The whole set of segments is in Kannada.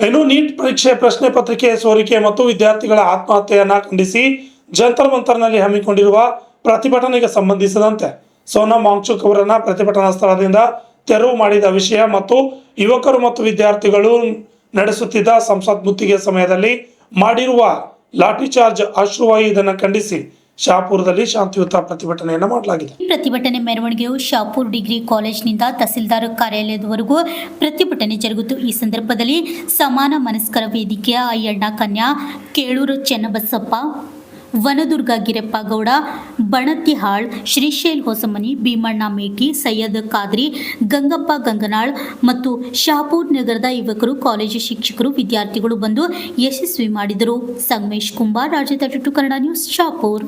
ಇನ್ನು ನೀಟ್ ಪರೀಕ್ಷೆ ಪ್ರಶ್ನೆ ಪತ್ರಿಕೆ ಸೋರಿಕೆ ಮತ್ತು ವಿದ್ಯಾರ್ಥಿಗಳ ಆತ್ಮಹತ್ಯೆಯನ್ನ ಖಂಡಿಸಿ ಜಂತರ್ ಮಂತರ್ನಲ್ಲಿ ಹಮ್ಮಿಕೊಂಡಿರುವ ಪ್ರತಿಭಟನೆಗೆ ಸಂಬಂಧಿಸಿದಂತೆ ಸೋನಮ್ ವಾಂಗ್ಚುಕ್ ಅವರನ್ನ ಪ್ರತಿಭಟನಾ ಸ್ಥಳದಿಂದ ತೆರವು ಮಾಡಿದ ವಿಷಯ ಮತ್ತು ಯುವಕರು ಮತ್ತು ವಿದ್ಯಾರ್ಥಿಗಳು ನಡೆಸುತ್ತಿದ್ದ ಸಂಸತ್ ಮುತ್ತಿಗೆ ಸಮಯದಲ್ಲಿ ಮಾಡಿರುವ ಲಾಠಿ ಚಾರ್ಜ್ ಅಶ್ರುವಾಯು ಇದನ್ನು ಖಂಡಿಸಿ ಶಾಪುರದಲ್ಲಿ ಶಾಂತಿಯುತ ಪ್ರತಿಭಟನೆಯನ್ನು ಮಾಡಲಾಗಿದೆ. ಪ್ರತಿಭಟನೆ ಮೆರವಣಿಗೆಯು ಶಾಪುರ್ ಡಿಗ್ರಿ ಕಾಲೇಜಿನಿಂದ ತಹಸೀಲ್ದಾರ್ ಕಾರ್ಯಾಲಯದವರೆಗೂ ಪ್ರತಿಭಟನೆ ಜರುಗಿತು. ಈ ಸಂದರ್ಭದಲ್ಲಿ ಸಮಾನ ಮನಸ್ಕರ ವೇದಿಕೆಯ ಅಯ್ಯಣ್ಣ ಕನ್ಯಾ, ಕೇಳೂರು ಚೆನ್ನಬಸಪ್ಪ, ವನದುರ್ಗ ಗಿರಪ್ಪ ಗೌಡ, ಬಣತಿಹಾಳ್, ಶ್ರೀಶೈಲ್ ಹೊಸಮನಿ, ಭೀಮಣ್ಣ ಮೇಟಿ, ಸೈಯದ್ ಖಾದ್ರಿ, ಗಂಗಪ್ಪ ಗಂಗನಾಳ್ ಮತ್ತು ಶಾಪುರ್ ನಗರದ ಯುವಕರು, ಕಾಲೇಜು ಶಿಕ್ಷಕರು, ವಿದ್ಯಾರ್ಥಿಗಳು ಬಂದು ಯಶಸ್ವಿ ಮಾಡಿದರು. ಸಂಗಮೇಶ್ ಕುಂಬಾರ್, ರಾಜ್ಯದ ಕನ್ನಡ ನ್ಯೂಸ್, ಶಾಪುರ್.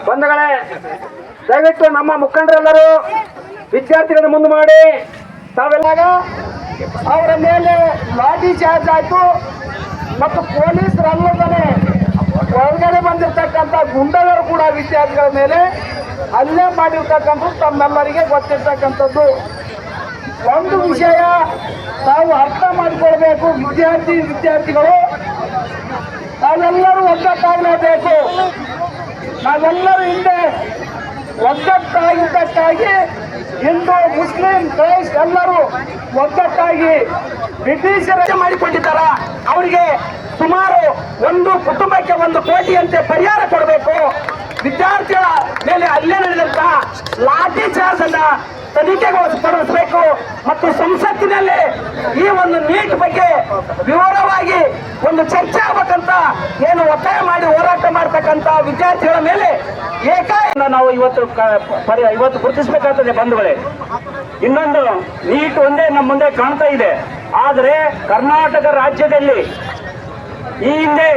ಬಂಧುಗಳೇ, ದಯವಿಟ್ಟು ನಮ್ಮ ಮುಖಂಡರೆಲ್ಲರೂ ವಿದ್ಯಾರ್ಥಿಗಳನ್ನು ಮುಂದೆ ಮಾಡಿ ತಾವೆಲ್ಲಾಗ ಅವರ ಮೇಲೆ ಲಾಠಿ ಚಾರ್ಜ್ ಆಯಿತು ಮತ್ತು ಪೊಲೀಸರಲ್ಲದೇ ಹೊರಗಡೆ ಬಂದಿರತಕ್ಕಂಥ ಗುಂಡಗಳು ಕೂಡ ವಿದ್ಯಾರ್ಥಿಗಳ ಮೇಲೆ ಹಲ್ಲೆ ಮಾಡಿರ್ತಕ್ಕಂಥದ್ದು ತಮ್ಮೆಲ್ಲರಿಗೆ ಗೊತ್ತಿರ್ತಕ್ಕಂಥದ್ದು. ಒಂದು ವಿಷಯ ತಾವು ಅರ್ಥ ಮಾಡಿಕೊಳ್ಬೇಕು, ವಿದ್ಯಾರ್ಥಿಗಳು ತಾವೆಲ್ಲರೂ ಒಗ್ಗಟ್ಟಾಗಲೇಬೇಕು. ನಾವೆಲ್ಲರೂ ಹಿಂದೆ ಒಗ್ಗಟ್ಟಾಗಿದ್ದಕ್ಕಾಗಿ ಹಿಂದೂ ಮುಸ್ಲಿಂ ಕ್ರೈಸ್ಟ್ ಎಲ್ಲರೂ ಒಗ್ಗಟ್ಟಾಗಿ ಬ್ರಿಟಿಷರ ಮಾಡಿಕೊಂಡಿದ್ದಾರ. ಅವರಿಗೆ ಸುಮಾರು ಒಂದು ಕುಟುಂಬಕ್ಕೆ 1 ಕೋಟಿಯಂತೆ ಪರಿಹಾರ ಕೊಡಬೇಕು. ವಿದ್ಯಾರ್ಥಿಗಳ ಮೇಲೆ ಹಲ್ಲೆ ನಡೆದಂತ ಲಾಠಿ ಚಾರ್ಜ್ ಅನ್ನ ತನಿಖೆಗೊಳಿಸಬೇಕು ಮತ್ತು ಸಂಸತ್ತಿನಲ್ಲಿ ಈ ಒಂದು ನೀಟ್ ಬಗ್ಗೆ ವಿವರವಾಗಿ ಒಂದು ಚರ್ಚೆ ಆಗಬೇಕಂತ ಏನು ಒತ್ತಾಯ ಮಾಡಿ ಹೋರಾಟ ಮಾಡತಕ್ಕಂತ ವಿದ್ಯಾರ್ಥಿಗಳ ಮೇಲೆ ನಾವು ಇವತ್ತು ಗುರುತಿಸಬೇಕಾಗ್ತದೆ ಬಂಧುಗಳೇ. ಇನ್ನೊಂದು ನೀಟ್ ಒಂದೇ ನಮ್ಮ ಮುಂದೆ ಕಾಣ್ತಾ ಇದೆ. ಆದರೆ ಕರ್ನಾಟಕ ರಾಜ್ಯದಲ್ಲಿ ಈ ಹಿಂದೆ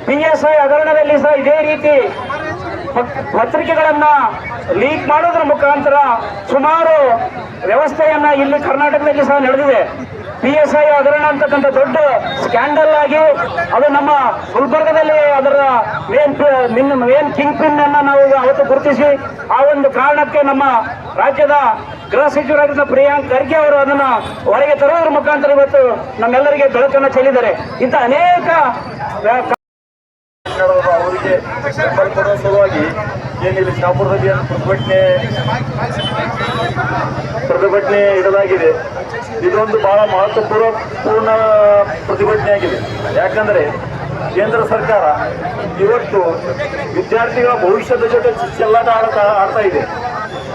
PSI ಹಗರಣದಲ್ಲಿ ಸಹ ಇದೇ ರೀತಿ ಪತ್ರಿಕೆಗಳನ್ನ ಲೀಕ್ ಮಾಡೋದ್ರ ಮುಖಾಂತರ ಸುಮಾರು ವ್ಯವಸ್ಥೆಯನ್ನ ಇಲ್ಲಿ ಕರ್ನಾಟಕದಲ್ಲಿ ಸಹ ನಡೆದಿದೆ. PSI ಹಗರಣ ಅಂತಕ್ಕಂಥ ದೊಡ್ಡ ಸ್ಕ್ಯಾಂಡಲ್ ಆಗಿ ಅದು ನಮ್ಮ ಗುಲ್ಬರ್ಗದಲ್ಲಿ ಅದರ ಮೇನ್ ಕಿಂಗ್ ಪಿನ್ ಅನ್ನ ನಾವು ಅವತ್ತು ಗುರುತಿಸಿ ಆ ಒಂದು ಕಾರಣಕ್ಕೆ ನಮ್ಮ ರಾಜ್ಯದ ಗೃಹ ಸಚಿವರಾಗಿದ್ದ ಪ್ರಿಯಾಂಕ್ ಖರ್ಗೆ ಅವರು ಅದನ್ನ ಹೊರಗೆ ತರುವುದರ ಮುಖಾಂತರ ಇವತ್ತು ನಮ್ಮೆಲ್ಲರಿಗೆ ಬೆಳಕನ್ನು ಚೆಲ್ಲಿದ್ದಾರೆ. ಇಂಥ ಅನೇಕ ಅವರಿಗೆ ಬೆಂಬಲ ಕೊಡುವ ಸಲುವಾಗಿ ಏನಿಲ್ಲ ಶಾಪುರದಲ್ಲಿ ಪ್ರತಿಭಟನೆ ಇಡಲಾಗಿದೆ. ಇದೊಂದು ಬಹಳ ಮಹತ್ವಪೂರ್ಣ ಪ್ರತಿಭಟನೆ ಆಗಿದೆ. ಯಾಕಂದ್ರೆ ಕೇಂದ್ರ ಸರ್ಕಾರ ಇವತ್ತು ವಿದ್ಯಾರ್ಥಿಗಳ ಭವಿಷ್ಯದ ಜೊತೆ ಚೆಲ್ಲಾಟ ಆಡ್ತಾ ಇದೆ.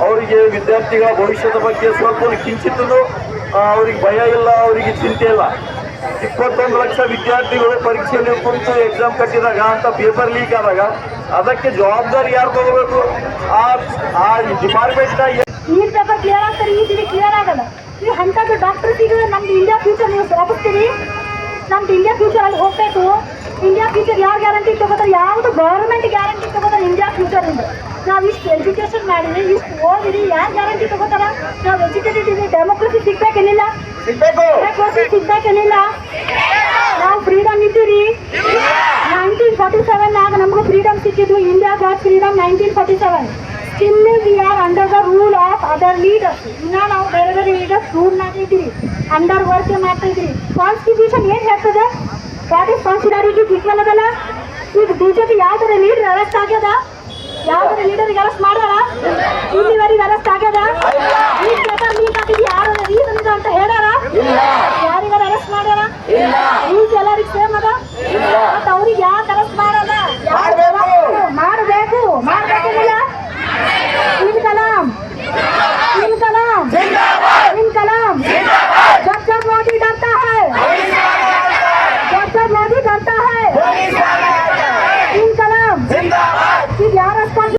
ಅವರಿಗೆ ವಿದ್ಯಾರ್ಥಿಗಳ ಭವಿಷ್ಯದ ಬಗ್ಗೆ ಸ್ವಲ್ಪ ಕಿಂಚಿತ್ತೂ ಅವರಿಗೆ ಭಯ ಇಲ್ಲ, ಅವರಿಗೆ ಚಿಂತೆ ಇಲ್ಲ. 21 ಲಕ್ಷ ವಿದ್ಯಾರ್ಥಿಗಳು ಪರೀಕ್ಷೆಯಲ್ಲಿ ಕುರಿತು ಎಕ್ಸಾಮ್ ಕಟ್ಟಿದಾಗ ಅಂತ ಪೇಪರ್ ಲೀಕ್ ಆದಾಗ ಅದಕ್ಕೆ ಜವಾಬ್ದಾರಿ ಯಾರು ತಗೋಬೇಕು? ಆ ಡಿಪಾರ್ಟ್ಮೆಂಟ್ ಈ ಪೇಪರ್ ಕ್ಲಿಯರ್ ಆಗ್ತಾರೆ, ಈ ದಿನ ಕ್ಲಿಯರ್ ಆಗಲ್ಲ. ನೀವು ಅಂಥದ್ದು ಡಾಕ್ಟರ್ಸಿಗೆ ನಮ್ದು ಇಂಡಿಯಾ ಫ್ಯೂಚರ್ ನೀವು ಒಪ್ಪಿಸ್ತೀರಿ. ನಮ್ದು ಇಂಡಿಯಾ ಫ್ಯೂಚರ್ ಅಲ್ಲಿ ಹೋಗ್ಬೇಕು. ಇಂಡಿಯಾ ಫ್ಯೂಚರ್ ಯಾರು ಗ್ಯಾರಂಟಿ ತಗೋತಾರೆ? ಯಾವುದು ಗೌರ್ಮೆಂಟ್ ಗ್ಯಾರಂಟಿ ತಗೋತಾರೆ ಇಂಡಿಯಾ ಫ್ಯೂಚರಿಂದ? ನಾವು ಇಷ್ಟು ಎಜುಕೇಶನ್ ಮಾಡಿರಿ, ಇಷ್ಟು ಓದಿರಿ, ಯಾರು ಗ್ಯಾರಂಟಿ ತಗೋತಾರ? ನಾವು ಎಜುಕೇಟೆಡ್ ಇದ್ದೀವಿ, ಡೆಮೋಕ್ರಸಿ ಸಿಗ್ಬೇಕೇನಿಲ್ಲ? ಸಿಗ್ಬೇಕೇನಿಲ್ಲ? ನಾವು ಫ್ರೀಡಮ್ ಇದ್ದೀರಿ. 1947 ನಮಗೂ ಫ್ರೀಡಮ್ ಸಿಕ್ಕಿದ್ದು. India got freedom 1947. Still we are under the rule of other leaders. ಇನ್ನ ನಾವು ಬೇರೆ ಬೇರೆ ಲೀಡರ್ಸ್ ರೂಲ್ನಾಗ ಇದ್ದೀವಿ, ಅಂಡರ್ ವರ್ಕ್ ಮಾಡ್ತಾ ಇದ್ದೀವಿ. ಕಾನ್ಸ್ಟಿಟ್ಯೂಷನ್ ಏನು ಹೇಳ್ತದೆ? ವಾಟ್ ಇಸ್ ಕಾನ್ಸ್ಟಿಟ್ಯೂಷನ್ ಈಕ್ವಲ್ ಅದಲ್ಲ. ಈಗ BJP ಯಾವ ಥರ ಲೀಡರ್ ಅರೆಸ್ಟ್ ಆಗ್ಯದ? ಯಾವ ಥರ ಲೀಡರ್ಗೆ ಅರೆಸ್ಟ್ ಮಾಡ್ಯಾರ? ಇಲ್ಲಿವರೆಗೆ ಅರೆಸ್ಟ್ ಆಗ್ಯದ? ಈ ಪೇಪರ್ ಲೀಕ್ ಆಗಿದೆಯಾ?